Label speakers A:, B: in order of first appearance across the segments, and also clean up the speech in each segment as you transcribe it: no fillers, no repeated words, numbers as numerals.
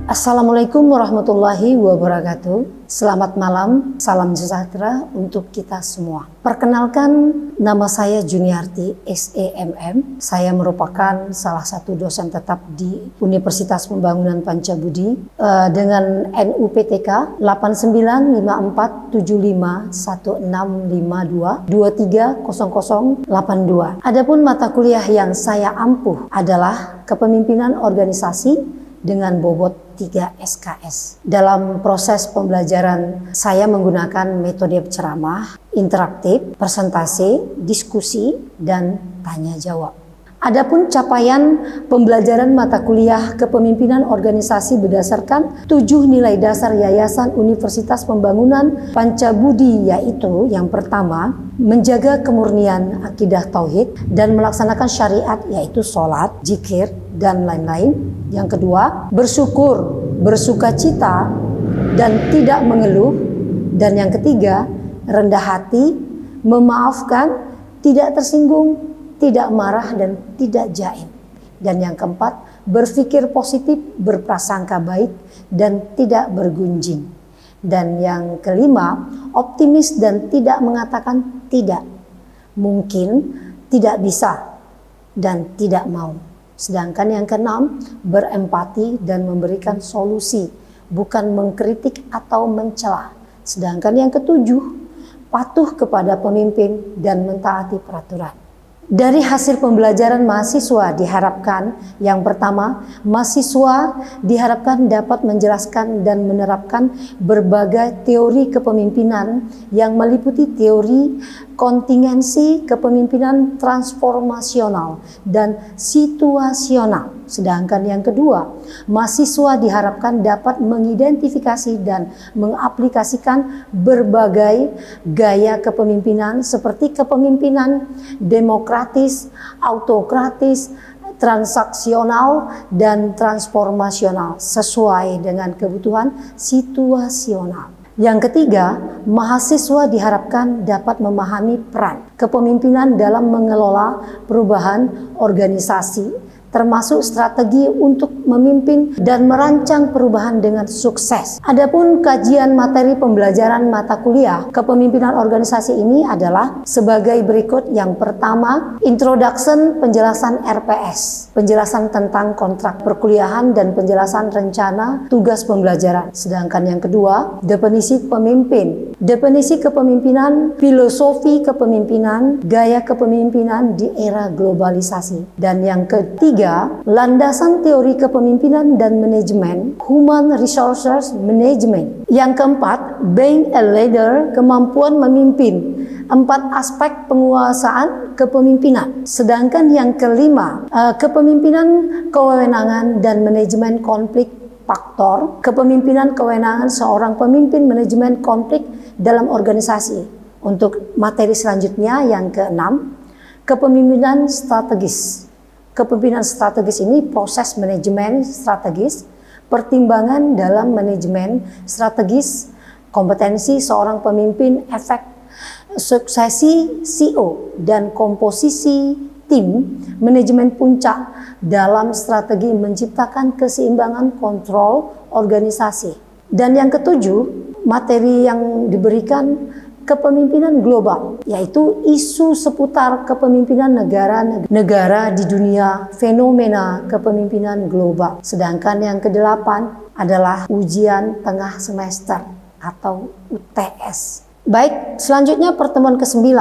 A: Assalamualaikum warahmatullahi wabarakatuh. Selamat malam, salam sejahtera untuk kita semua. Perkenalkan, nama saya Juniarti SEMM. Saya merupakan salah satu dosen tetap di Universitas Pembangunan Pancabudi dengan NUPTK 8954751652 230082. Adapun mata kuliah yang saya ampuh adalah Kepemimpinan Organisasi dengan bobot 3 SKS. Dalam proses pembelajaran saya menggunakan metode ceramah, interaktif, presentasi, diskusi, dan tanya jawab. Adapun capaian pembelajaran mata kuliah Kepemimpinan Organisasi berdasarkan 7 nilai dasar Yayasan Universitas Pembangunan Pancabudi, yaitu yang pertama, menjaga kemurnian akidah tauhid dan melaksanakan syariat, yaitu sholat, zikir, dan lain-lain. Yang kedua, bersyukur, bersukacita, dan tidak mengeluh. Dan yang ketiga, rendah hati, memaafkan, tidak tersinggung, tidak marah, dan tidak jaim. Dan yang keempat, berpikir positif, berprasangka baik, dan tidak bergunjing. Dan yang kelima, optimis dan tidak mengatakan tidak, mungkin, tidak bisa, dan tidak mau. Sedangkan yang keenam, berempati dan memberikan solusi, bukan mengkritik atau mencela. Sedangkan yang ketujuh, patuh kepada pemimpin dan mentaati peraturan. Dari hasil pembelajaran mahasiswa diharapkan, yang pertama, mahasiswa diharapkan dapat menjelaskan dan menerapkan berbagai teori kepemimpinan yang meliputi teori kontingensi, kepemimpinan transformasional, dan situasional. Sedangkan yang kedua, mahasiswa diharapkan dapat mengidentifikasi dan mengaplikasikan berbagai gaya kepemimpinan seperti kepemimpinan demokratis, autokratis, transaksional, dan transformasional sesuai dengan kebutuhan situasional. Yang ketiga, mahasiswa diharapkan dapat memahami peran kepemimpinan dalam mengelola perubahan organisasi, termasuk strategi untuk memimpin dan merancang perubahan dengan sukses. Adapun kajian materi pembelajaran mata kuliah Kepemimpinan Organisasi ini adalah sebagai berikut. Yang pertama, introduction, penjelasan RPS, penjelasan tentang kontrak perkuliahan dan penjelasan rencana tugas pembelajaran. Sedangkan yang kedua, definisi pemimpin, definisi kepemimpinan, filosofi kepemimpinan, gaya kepemimpinan di era globalisasi. Dan yang ketiga, landasan teori kepemimpinan dan manajemen, human resources management. Yang keempat, being a leader, kemampuan memimpin, 4 aspek penguasaan kepemimpinan. Sedangkan yang kelima, kepemimpinan kewenangan dan manajemen konflik faktor, kepemimpinan kewenangan seorang pemimpin, manajemen konflik dalam organisasi. Untuk materi selanjutnya yang keenam, kepemimpinan strategis. Kepemimpinan strategis ini proses manajemen strategis, pertimbangan dalam manajemen strategis, kompetensi seorang pemimpin, efek suksesi CEO, dan komposisi tim manajemen puncak dalam strategi menciptakan keseimbangan kontrol organisasi. Dan yang ketujuh, materi yang diberikan kepemimpinan global, yaitu isu seputar kepemimpinan negara di dunia, fenomena kepemimpinan global. Sedangkan yang kedelapan adalah ujian tengah semester atau UTS. Baik, selanjutnya pertemuan ke-9,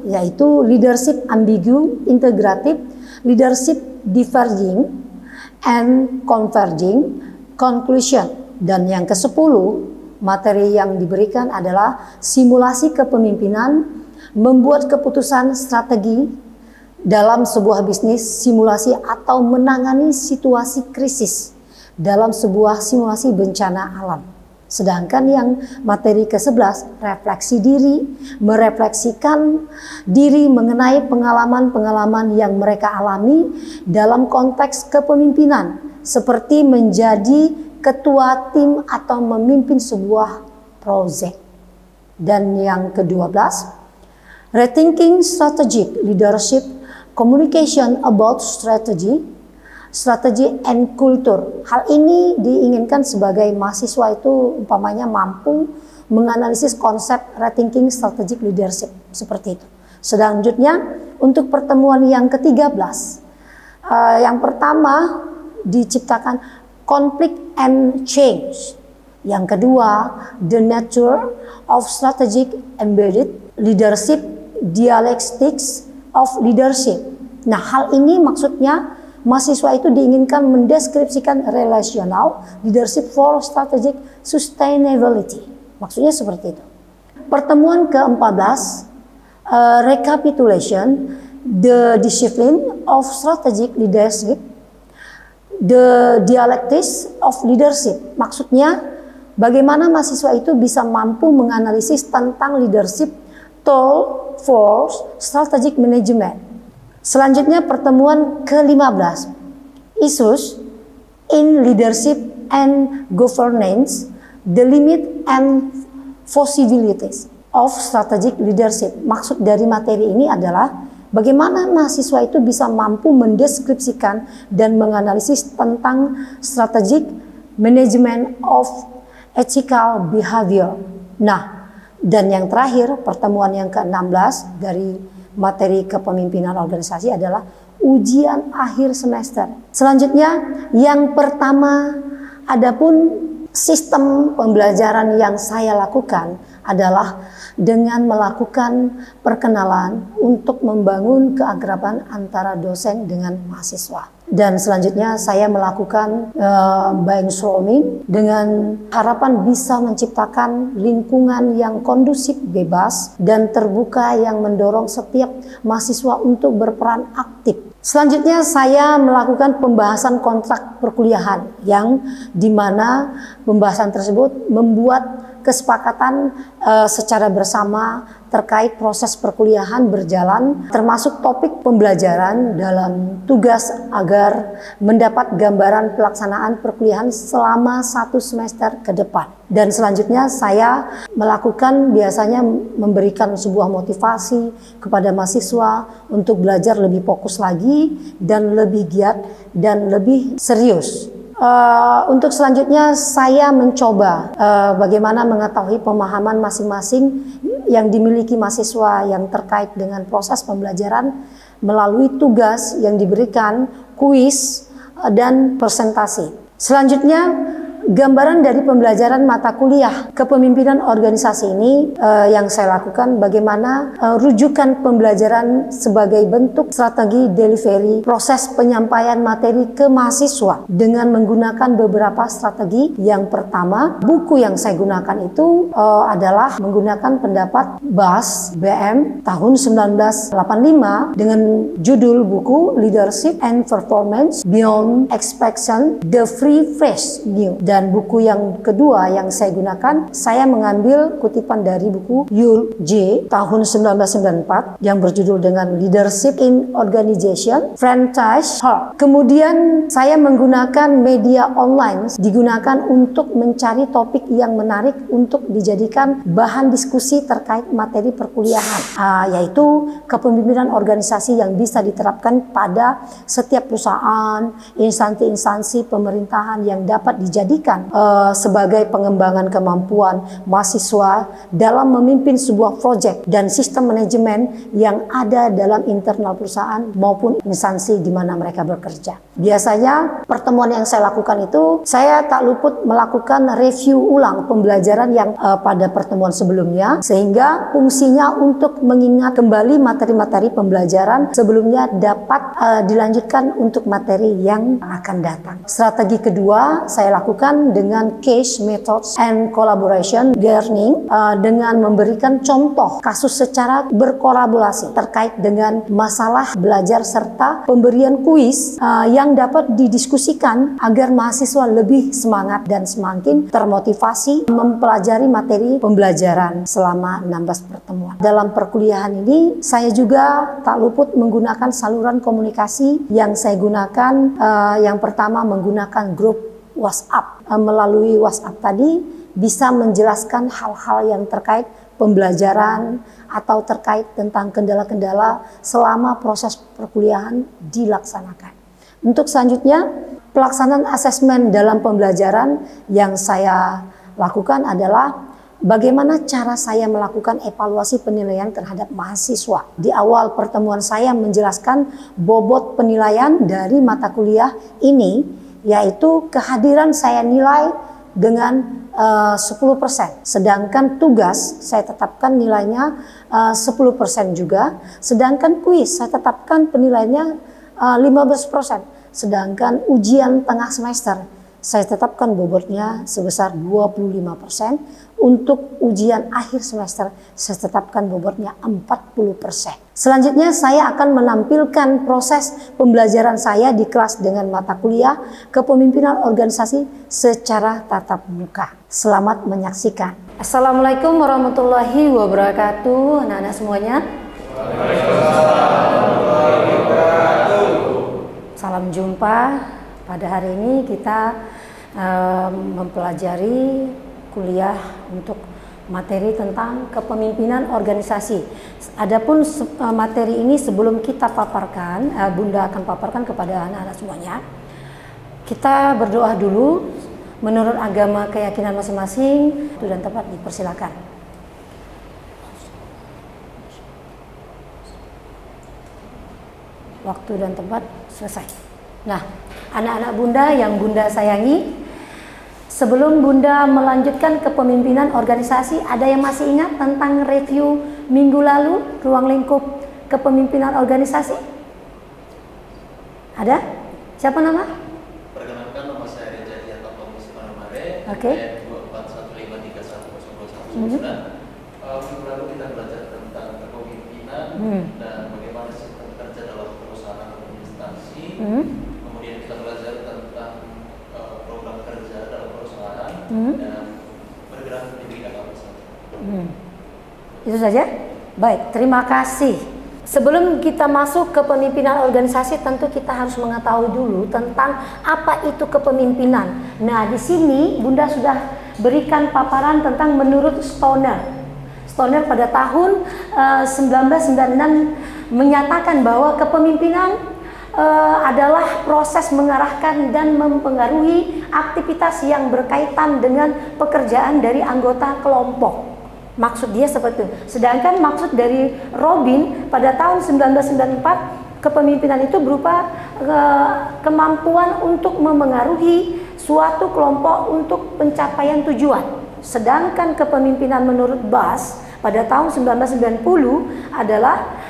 A: yaitu leadership ambigu, integratif, leadership diverging, and converging, conclusion. Dan yang ke-10, materi yang diberikan adalah simulasi kepemimpinan, membuat keputusan strategi dalam sebuah bisnis, simulasi atau menangani situasi krisis dalam sebuah simulasi bencana alam. Sedangkan yang materi ke-11, refleksi diri, merefleksikan diri mengenai pengalaman-pengalaman yang mereka alami dalam konteks kepemimpinan, seperti menjadi ketua tim atau memimpin sebuah proyek. Dan yang ke-12, rethinking strategic leadership, communication about strategy, strategi and culture. Hal ini diinginkan sebagai mahasiswa itu umpamanya mampu menganalisis konsep rethinking strategic leadership, seperti itu. Selanjutnya untuk pertemuan yang ke-13, yang pertama diciptakan conflict and change. Yang kedua, the nature of strategic embedded leadership, dialectics of leadership. Nah, hal ini maksudnya mahasiswa itu diinginkan mendeskripsikan relational leadership for strategic sustainability. Maksudnya seperti itu. Pertemuan ke-14, recapitulation, the discipline of strategic leadership, the dialectics of leadership. Maksudnya bagaimana mahasiswa itu bisa mampu menganalisis tentang leadership tool for strategic management. Selanjutnya pertemuan ke-15, issues in leadership and governance, the limit and possibilities of strategic leadership. Maksud dari materi ini adalah bagaimana mahasiswa itu bisa mampu mendeskripsikan dan menganalisis tentang strategic management of ethical behavior. Nah, dan yang terakhir, pertemuan yang ke-16 dari materi kepemimpinan organisasi adalah ujian akhir semester. Selanjutnya, yang pertama, adapun sistem pembelajaran yang saya lakukan adalah dengan melakukan perkenalan untuk membangun keakraban antara dosen dengan mahasiswa. Dan selanjutnya saya melakukan brainstorming dengan harapan bisa menciptakan lingkungan yang kondusif, bebas, dan terbuka yang mendorong setiap mahasiswa untuk berperan aktif. Selanjutnya saya melakukan pembahasan kontrak perkuliahan yang dimana pembahasan tersebut membuat kesepakatan secara bersama terkait proses perkuliahan berjalan, termasuk topik pembelajaran dalam tugas agar mendapat gambaran pelaksanaan perkuliahan selama 1 semester ke depan. Dan selanjutnya saya melakukan biasanya memberikan sebuah motivasi kepada mahasiswa untuk belajar lebih fokus lagi dan lebih giat dan lebih serius. Untuk selanjutnya saya mencoba bagaimana mengetahui pemahaman masing-masing yang dimiliki mahasiswa yang terkait dengan proses pembelajaran melalui tugas yang diberikan, kuis, dan presentasi. Selanjutnya, gambaran dari pembelajaran mata kuliah kepemimpinan organisasi ini yang saya lakukan bagaimana rujukan pembelajaran sebagai bentuk strategi delivery proses penyampaian materi ke mahasiswa dengan menggunakan beberapa strategi. Yang pertama, buku yang saya gunakan itu adalah menggunakan pendapat BAS BM tahun 1985 dengan judul buku Leadership and Performance Beyond Expectation, The Free Fresh New. Dan buku yang kedua yang saya gunakan, saya mengambil kutipan dari buku Yul J tahun 1994 yang berjudul dengan Leadership in Organization, Franchise Heart. Kemudian saya menggunakan media online digunakan untuk mencari topik yang menarik untuk dijadikan bahan diskusi terkait materi perkuliahan, yaitu kepemimpinan organisasi yang bisa diterapkan pada setiap perusahaan, instansi-instansi pemerintahan yang dapat dijadikan sebagai pengembangan kemampuan mahasiswa dalam memimpin sebuah proyek dan sistem manajemen yang ada dalam internal perusahaan maupun instansi di mana mereka bekerja. Biasanya pertemuan yang saya lakukan itu saya tak luput melakukan review ulang pembelajaran yang pada pertemuan sebelumnya, sehingga fungsinya untuk mengingat kembali materi-materi pembelajaran sebelumnya dapat dilanjutkan untuk materi yang akan datang. Strategi kedua saya lakukan dengan case methods and collaboration learning dengan memberikan contoh kasus secara berkolaborasi terkait dengan masalah belajar serta pemberian kuis yang dapat didiskusikan agar mahasiswa lebih semangat dan semakin termotivasi mempelajari materi pembelajaran selama 16 pertemuan. Dalam perkuliahan ini saya juga tak luput menggunakan saluran komunikasi yang saya gunakan. Yang pertama menggunakan grup WhatsApp. Melalui WhatsApp tadi bisa menjelaskan hal-hal yang terkait pembelajaran atau terkait tentang kendala-kendala selama proses perkuliahan dilaksanakan. Untuk selanjutnya, pelaksanaan asesmen dalam pembelajaran yang saya lakukan adalah bagaimana cara saya melakukan evaluasi penilaian terhadap mahasiswa. Di awal pertemuan saya menjelaskan bobot penilaian dari mata kuliah ini, yaitu kehadiran saya nilai dengan 10%. Sedangkan tugas saya tetapkan nilainya 10% juga. Sedangkan kuis saya tetapkan penilaiannya 15%. Sedangkan ujian tengah semester saya tetapkan bobotnya sebesar 25%. Untuk ujian akhir semester saya tetapkan bobotnya 40%. Selanjutnya saya akan menampilkan proses pembelajaran saya di kelas dengan mata kuliah kepemimpinan organisasi secara tatap muka. Selamat menyaksikan. Assalamualaikum warahmatullahi wabarakatuh, anak-anak semuanya. Salam jumpa. Pada hari ini kita mempelajari kuliah untuk materi tentang kepemimpinan organisasi. Adapun materi ini sebelum kita paparkan, Bunda akan paparkan kepada anak-anak semuanya. Kita berdoa dulu menurut agama keyakinan masing-masing. Waktu dan tempat dipersilakan. Waktu dan tempat selesai. Nah, anak-anak Bunda yang Bunda sayangi, sebelum Bunda melanjutkan kepemimpinan organisasi, ada yang masih ingat tentang review minggu lalu, ruang lingkup kepemimpinan organisasi? Ada? Siapa nama?
B: Perkenalkan, nama saya Reza Dianto Tomus Manamare.
A: Oke.
B: 24153109. Minggu lalu kita belajar tentang kepemimpinan dan bagaimana sistem kerja dalam perusahaan atau instansi. Kemudian kita belajar tentang program kerja dalam perusahaan dan bergerak di bidang apa saja.
A: Itu saja? Baik, terima kasih. Sebelum kita masuk ke kepemimpinan organisasi, tentu kita harus mengetahui dulu tentang apa itu kepemimpinan. Nah, di sini Bunda sudah berikan paparan tentang menurut Stoner. Stoner pada tahun 1996 menyatakan bahwa kepemimpinan adalah proses mengarahkan dan mempengaruhi aktivitas yang berkaitan dengan pekerjaan dari anggota kelompok. Maksud dia seperti itu. Sedangkan maksud dari Robin pada tahun 1994, kepemimpinan itu berupa kemampuan untuk memengaruhi suatu kelompok untuk pencapaian tujuan. Sedangkan kepemimpinan menurut Bass pada tahun 1990 adalah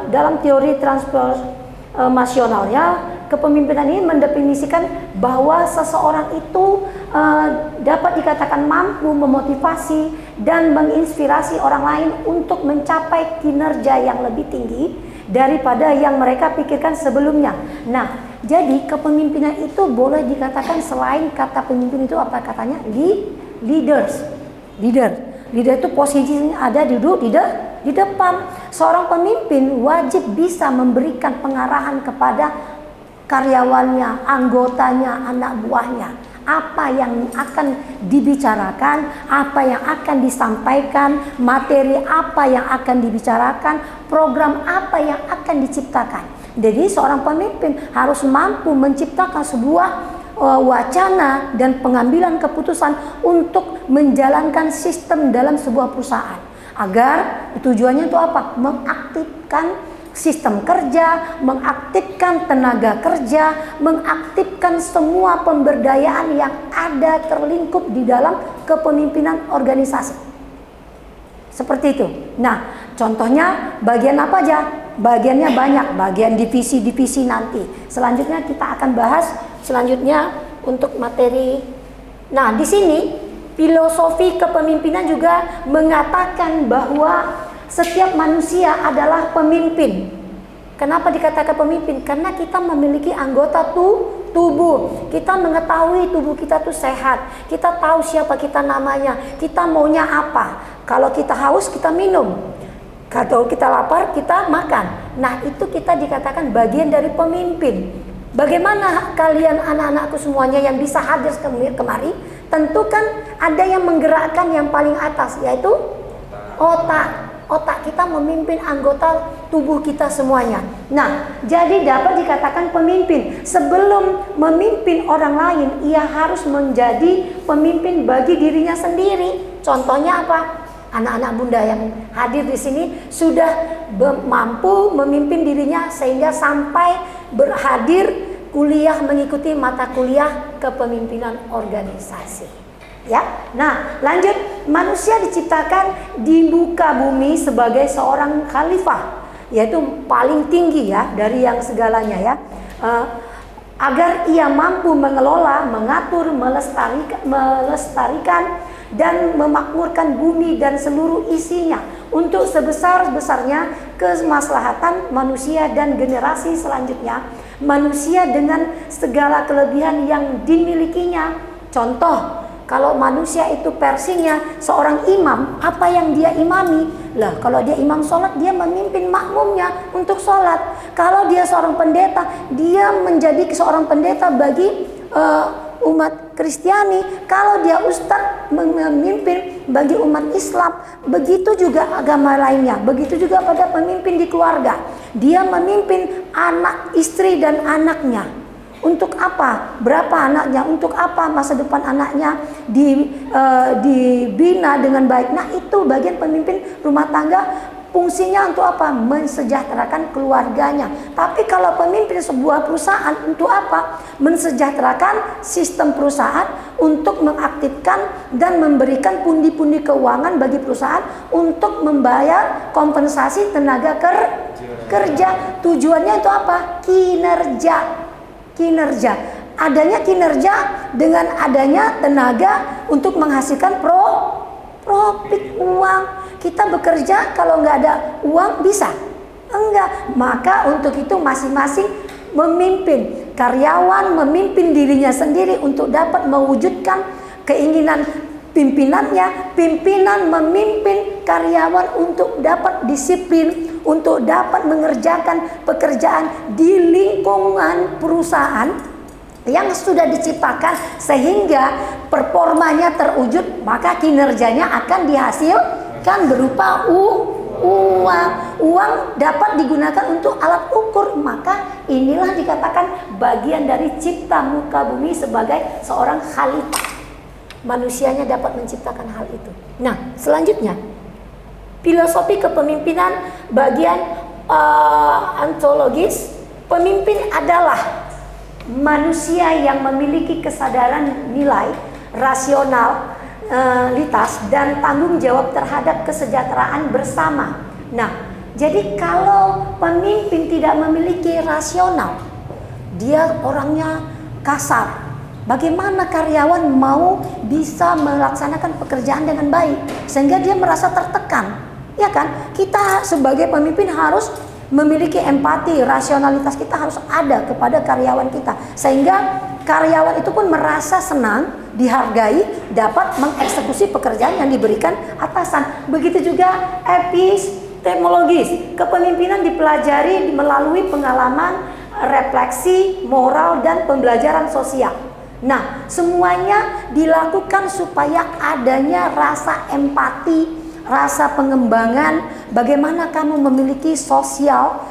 A: dalam teori transformasionalnya, kepemimpinan ini mendefinisikan bahwa seseorang itu dapat dikatakan mampu memotivasi dan menginspirasi orang lain untuk mencapai kinerja yang lebih tinggi daripada yang mereka pikirkan sebelumnya. Nah, jadi kepemimpinan itu boleh dikatakan selain kata pemimpin itu apa katanya? Leader. Leader itu posisinya ada duduk di depan. Seorang pemimpin wajib bisa memberikan pengarahan kepada karyawannya, anggotanya, anak buahnya. Apa yang akan dibicarakan, apa yang akan disampaikan, materi apa yang akan dibicarakan, program apa yang akan diciptakan. Jadi seorang pemimpin harus mampu menciptakan sebuah wacana dan pengambilan keputusan untuk menjalankan sistem dalam sebuah perusahaan. Agar tujuannya itu apa? Mengaktifkan sistem kerja, mengaktifkan tenaga kerja, mengaktifkan semua pemberdayaan yang ada terlingkup di dalam kepemimpinan organisasi. Seperti itu. Nah, contohnya bagian apa aja? Bagiannya banyak, bagian divisi-divisi nanti. Selanjutnya kita akan bahas selanjutnya untuk materi. Nah, di sini filosofi kepemimpinan juga mengatakan bahwa setiap manusia adalah pemimpin. Kenapa dikatakan pemimpin? Karena kita memiliki anggota tubuh. Kita mengetahui tubuh kita tuh sehat. Kita tahu siapa kita namanya. Kita maunya apa. Kalau kita haus, kita minum. Kalau kita lapar, kita makan. Nah, itu kita dikatakan bagian dari pemimpin. Bagaimana kalian anak-anakku semuanya yang bisa hadir kemari? Tentu kan ada yang menggerakkan yang paling atas, yaitu otak. otak kita memimpin anggota tubuh kita semuanya. Nah, jadi dapat dikatakan pemimpin. Sebelum memimpin orang lain, ia harus menjadi pemimpin bagi dirinya sendiri. Contohnya apa? Anak-anak bunda yang hadir di sini sudah mampu memimpin dirinya sehingga sampai berhadir kuliah, mengikuti mata kuliah kepemimpinan organisasi. Ya, nah lanjut, manusia diciptakan di muka bumi sebagai seorang khalifah, yaitu paling tinggi ya dari yang segalanya ya, agar ia mampu mengelola, mengatur, melestarikan dan memakmurkan bumi dan seluruh isinya untuk sebesar-besarnya kemaslahatan manusia dan generasi selanjutnya. Manusia dengan segala kelebihan yang dimilikinya. Contoh, kalau manusia itu versinya seorang imam, apa yang dia imami? Lah, kalau dia imam sholat, dia memimpin makmumnya untuk sholat. Kalau dia seorang pendeta, dia menjadi seorang pendeta bagi umat Kristiani. Kalau dia ustadz, memimpin bagi umat Islam. Begitu juga agama lainnya. Begitu juga pada pemimpin di keluarga. Dia memimpin anak, istri dan anaknya. Untuk apa? Berapa anaknya? Untuk apa masa depan anaknya dibina dengan baik? Nah, itu bagian pemimpin rumah tangga. Fungsinya untuk apa? Mensejahterakan keluarganya. Tapi kalau pemimpin sebuah perusahaan untuk apa? Mensejahterakan sistem perusahaan untuk mengaktifkan dan memberikan pundi-pundi keuangan bagi perusahaan untuk membayar kompensasi tenaga kerja. Tujuannya itu apa? Kinerja. Adanya kinerja dengan adanya tenaga untuk menghasilkan profit, uang. Kita bekerja, kalau nggak ada uang bisa? Enggak. Maka untuk itu masing-masing memimpin karyawan, memimpin dirinya sendiri untuk dapat mewujudkan keinginan pimpinannya. Pimpinan memimpin karyawan untuk dapat disiplin, untuk dapat mengerjakan pekerjaan di lingkungan perusahaan yang sudah diciptakan sehingga performanya terwujud, maka kinerjanya akan dihasilkan berupa uang. Uang dapat digunakan untuk alat ukur. Maka inilah dikatakan bagian dari cipta muka bumi sebagai seorang khalifah. Manusianya dapat menciptakan hal itu. Nah, selanjutnya filosofi kepemimpinan bagian ontologis. Pemimpin adalah manusia yang memiliki kesadaran nilai, rasionalitas, dan tanggung jawab terhadap kesejahteraan bersama. Nah, jadi kalau pemimpin tidak memiliki rasional, dia orangnya kasar. Bagaimana karyawan mau bisa melaksanakan pekerjaan dengan baik sehingga dia merasa tertekan? Ya kan? Kita sebagai pemimpin harus memiliki empati, rasionalitas kita harus ada kepada karyawan kita sehingga karyawan itu pun merasa senang, dihargai, dapat mengeksekusi pekerjaan yang diberikan atasan. Begitu juga epistemologis. Kepemimpinan dipelajari melalui pengalaman, refleksi, moral, dan pembelajaran sosial. Nah, semuanya dilakukan supaya adanya rasa empati, rasa pengembangan, bagaimana kamu memiliki sosial,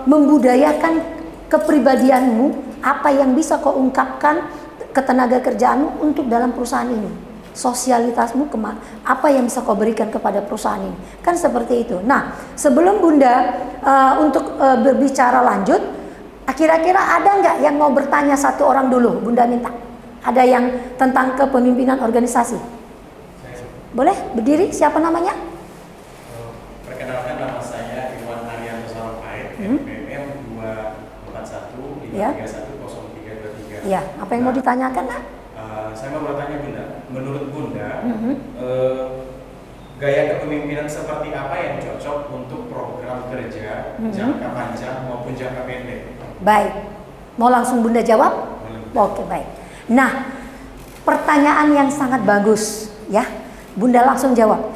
A: membudayakan kepribadianmu, apa yang bisa kau ungkapkan ketenaga kerjaanmu untuk dalam perusahaan ini. Sosialitasmu apa yang bisa kau berikan kepada perusahaan ini. Kan seperti itu. Nah, sebelum Bunda untuk berbicara lanjut, kira-kira ada nggak yang mau bertanya satu orang dulu? Bunda minta. Ada yang tentang kepemimpinan organisasi? Boleh berdiri, siapa namanya?
B: Perkenalkan, nama saya Iwan Arianto Sarompait, NPM 241 531 0323.
A: Ya, apa yang mau ditanyakan, Nak?
B: Saya mau bertanya, Bunda. Menurut Bunda, gaya kepemimpinan seperti apa yang cocok untuk program kerja jangka panjang maupun jangka pendek?
A: Baik, mau langsung Bunda jawab? Oke, baik. Nah, pertanyaan yang sangat bagus, ya. Bunda langsung jawab.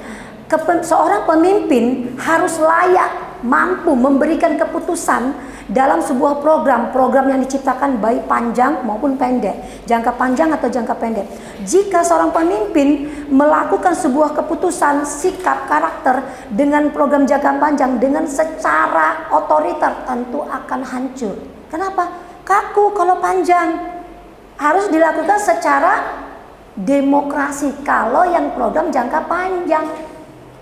A: Seorang pemimpin harus layak mampu memberikan keputusan dalam sebuah program yang diciptakan baik panjang maupun pendek, jangka panjang atau jangka pendek. Jika seorang pemimpin melakukan sebuah keputusan, sikap, karakter dengan program jangka panjang dengan secara otoriter, tentu akan hancur. Kenapa? Kaku kalau panjang. Harus dilakukan secara demokrasi kalau yang program jangka panjang,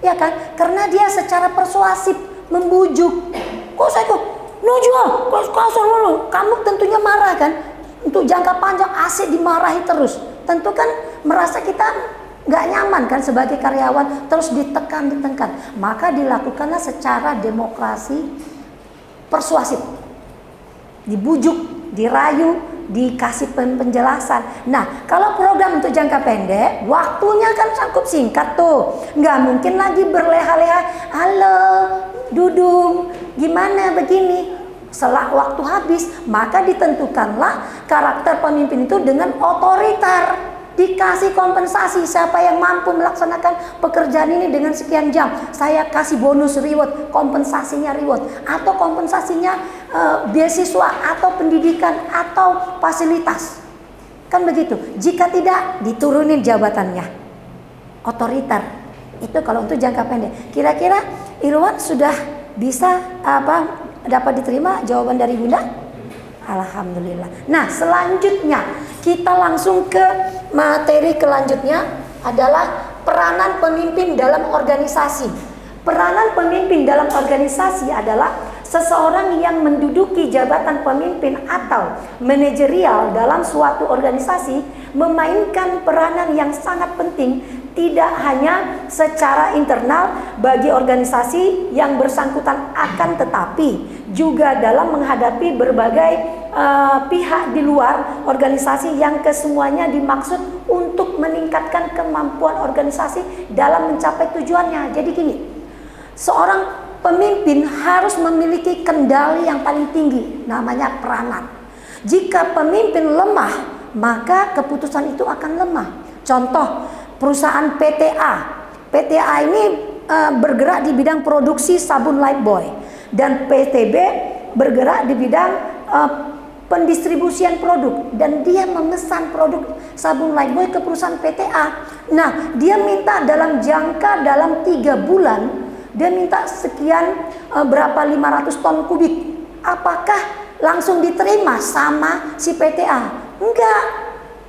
A: ya kan? Karena dia secara persuasif membujuk. Kok saya kok nujual, kok kasar dulu. Kamu tentunya marah kan? Untuk jangka panjang asik dimarahi terus. Tentu kan merasa kita nggak nyaman kan sebagai karyawan, terus ditekan. Maka dilakukanlah secara demokrasi persuasif. Dibujuk, dirayu, dikasih penjelasan. Nah, kalau program untuk jangka pendek, waktunya kan cukup singkat tuh. Nggak mungkin lagi berleha-leha, halo, Dudung, gimana begini. Setelah waktu habis, maka ditentukanlah karakter pemimpin itu dengan otoriter. Dikasih kompensasi, siapa yang mampu melaksanakan pekerjaan ini dengan sekian jam, saya kasih bonus reward, kompensasinya reward, atau kompensasinya beasiswa atau pendidikan atau fasilitas. Kan begitu. Jika tidak, diturunin jabatannya. Otoriter. Itu kalau untuk jangka pendek. Kira-kira Irwan sudah bisa dapat diterima jawaban dari Bunda? Alhamdulillah. Nah, selanjutnya kita langsung ke materi kelanjutnya adalah peranan pemimpin dalam organisasi. Peranan pemimpin dalam organisasi adalah seseorang yang menduduki jabatan pemimpin atau manajerial dalam suatu organisasi memainkan peranan yang sangat penting, tidak hanya secara internal bagi organisasi yang bersangkutan, akan tetapi juga dalam menghadapi berbagai pihak di luar organisasi yang kesemuanya dimaksud untuk meningkatkan kemampuan organisasi dalam mencapai tujuannya. Jadi gini, seorang pemimpin harus memiliki kendali yang paling tinggi, namanya peranan. Jika pemimpin lemah, maka keputusan itu akan lemah. Contoh, perusahaan PTA. PTA ini bergerak di bidang produksi sabun Lifebuoy, dan PTB bergerak di bidang pendistribusian produk, dan dia memesan produk sabun Lifebuoy ke perusahaan PTA. Nah, dia minta dalam 3 bulan, dia minta sekian berapa 500 ton kubik. Apakah langsung diterima sama si PTA? Enggak.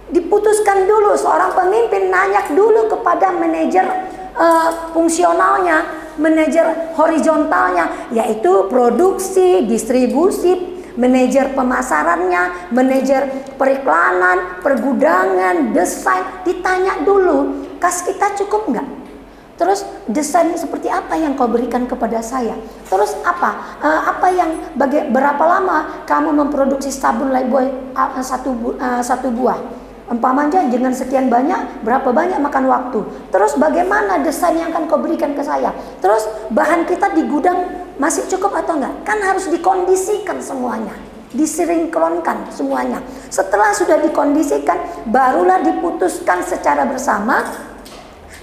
A: Diputuskan dulu, seorang pemimpin nanya dulu kepada manajer fungsionalnya, manajer horizontalnya, yaitu produksi, distribusi, manajer pemasarannya, manajer periklanan, pergudangan, desain. Ditanya dulu, kas kita cukup enggak? Terus desain seperti apa yang kau berikan kepada saya? Terus berapa lama kamu memproduksi sabun Lifebuoy satu buah? Umpamanya dengan sekian banyak, berapa banyak makan waktu? Terus bagaimana desain yang akan kau berikan ke saya? Terus bahan kita di gudang masih cukup atau enggak? Kan harus dikondisikan semuanya, disinkronkan semuanya. Setelah sudah dikondisikan, barulah diputuskan secara bersama,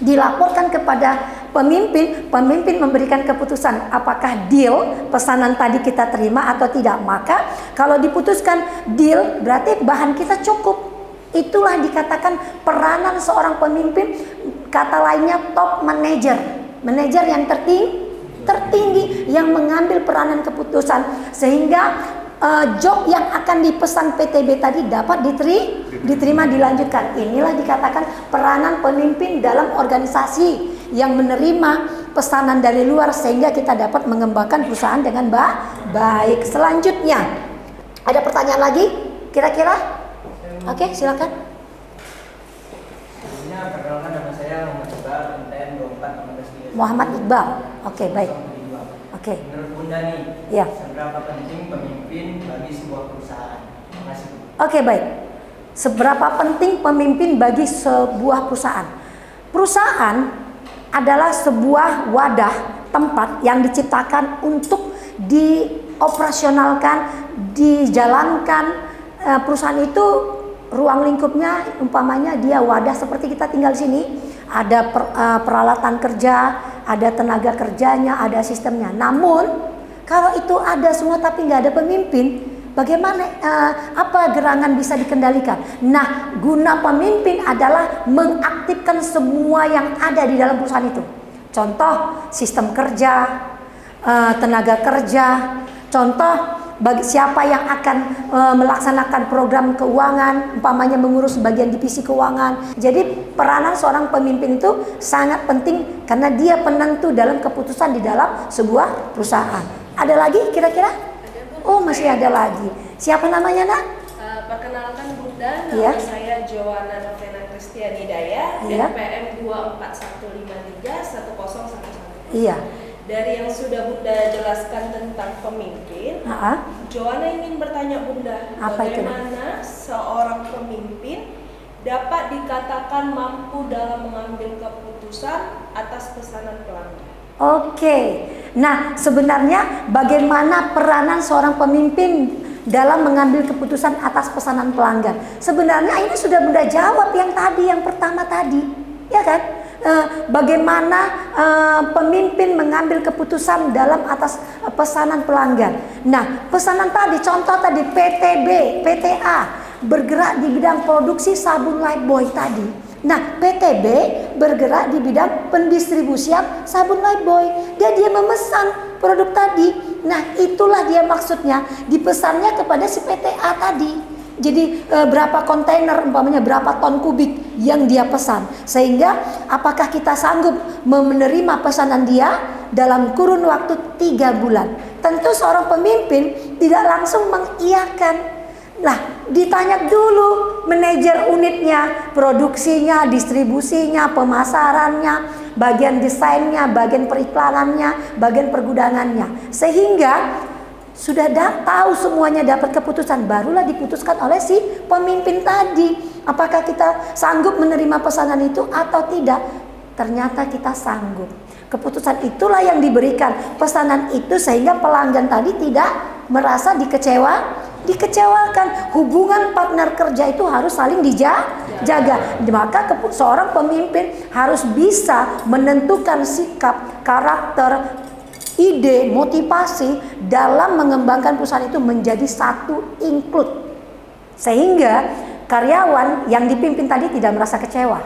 A: dilaporkan kepada pemimpin. Pemimpin memberikan keputusan apakah deal pesanan tadi kita terima atau tidak. Maka kalau diputuskan deal, berarti bahan kita cukup. Itulah dikatakan peranan seorang pemimpin. Kata lainnya top manager, manajer yang tertinggi yang mengambil peranan keputusan, sehingga job yang akan dipesan PTB tadi dapat diterima, dilanjutkan. Inilah dikatakan peranan pemimpin dalam organisasi yang menerima pesanan dari luar, sehingga kita dapat mengembangkan perusahaan dengan baik. Selanjutnya, ada pertanyaan lagi kira-kira? Oke, silakan.
C: Perkenalkan, nama saya Muhammad Iqbal, NTN 24
A: Muhammad Iqbal. Oke, baik. Oke.
C: Menurut Bunda nih,
A: Ya.
C: seberapa penting pemimpin bagi sebuah perusahaan? Terima kasih.
A: Oke, baik. Seberapa penting pemimpin bagi sebuah perusahaan? Perusahaan adalah sebuah wadah, tempat yang diciptakan untuk dioperasionalkan, dijalankan. Perusahaan itu ruang lingkupnya, umpamanya dia wadah seperti kita tinggal sini, ada peralatan kerja, ada tenaga kerjanya, ada sistemnya. Namun Kalau itu ada semua tapi nggak ada pemimpin, bagaimana apa gerangan bisa dikendalikan? Nah, guna pemimpin adalah mengaktifkan semua yang ada di dalam perusahaan itu. Contoh, sistem kerja, tenaga kerja. Contoh, bagi siapa yang akan melaksanakan program keuangan, umpamanya mengurus bagian divisi keuangan. Jadi peranan seorang pemimpin itu sangat penting karena dia penentu dalam keputusan di dalam sebuah perusahaan. Ada lagi kira-kira? Oh, masih ada lagi. Siapa namanya, Nak?
D: Perkenalkan Bunda, nama
A: Iya.
D: saya Joanna Novena Kristiani Daya,
A: Iya.
D: NPM 241531011.
A: Iya.
D: Dari yang sudah Bunda jelaskan tentang pemimpin, Joanna ingin bertanya Bunda,
A: Apa itu?
D: bagaimana seorang pemimpin dapat dikatakan mampu dalam mengambil keputusan atas pesanan pelanggan?
A: Oke. Nah, sebenarnya bagaimana peranan seorang pemimpin dalam mengambil keputusan atas pesanan pelanggan? Sebenarnya ini sudah Bunda jawab yang tadi, yang pertama tadi, ya kan? Bagaimana pemimpin mengambil keputusan dalam atas pesanan pelanggan. Nah, pesanan tadi, contoh tadi PTB, PTA bergerak di bidang produksi sabun Lifebuoy tadi. Nah, PTB bergerak di bidang pendistribusian sabun Lifebuoy. Dia memesan produk tadi. Nah, itulah dia maksudnya dipesannya kepada si PTA tadi. Jadi berapa kontainer, umpamanya berapa ton kubik yang dia pesan. Sehingga apakah kita sanggup menerima pesanan dia dalam kurun waktu 3 bulan. Tentu seorang pemimpin tidak langsung mengiyakan. Nah, ditanya dulu manajer unitnya, produksinya, distribusinya, pemasarannya, bagian desainnya, bagian periklanannya, bagian pergudangannya. Sehingga sudah tahu semuanya, dapat keputusan, barulah diputuskan oleh si pemimpin tadi. Apakah kita sanggup menerima pesanan itu atau tidak? Ternyata kita sanggup. Keputusan itulah yang diberikan pesanan itu sehingga pelanggan tadi tidak merasa dikecewakan. Hubungan partner kerja itu harus saling dijaga. Maka seorang pemimpin harus bisa menentukan sikap, karakter, ide, motivasi dalam mengembangkan perusahaan itu menjadi satu include. Sehingga karyawan yang dipimpin tadi tidak merasa kecewa.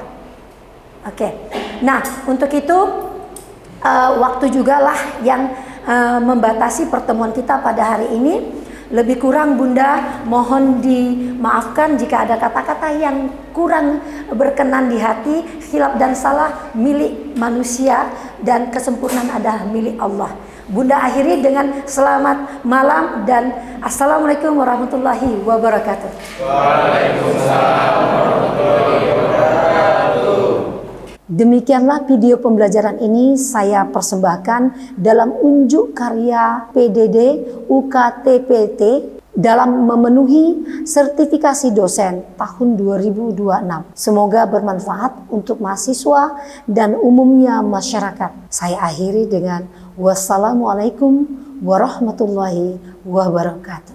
A: Oke. Nah, untuk itu waktu juga lah yang membatasi pertemuan kita pada hari ini. Lebih kurang Bunda mohon dimaafkan jika ada kata-kata yang kurang berkenan di hati. Khilaf dan salah milik manusia dan kesempurnaan adalah milik Allah. Bunda akhiri dengan selamat malam dan assalamualaikum warahmatullahi wabarakatuh.
B: Waalaikumsalam warahmatullahi wabarakatuh.
A: Demikianlah video pembelajaran ini saya persembahkan dalam unjuk karya PDD UKTPT dalam memenuhi sertifikasi dosen tahun 2026. Semoga bermanfaat untuk mahasiswa dan umumnya masyarakat. Saya akhiri dengan wassalamualaikum warahmatullahi wabarakatuh.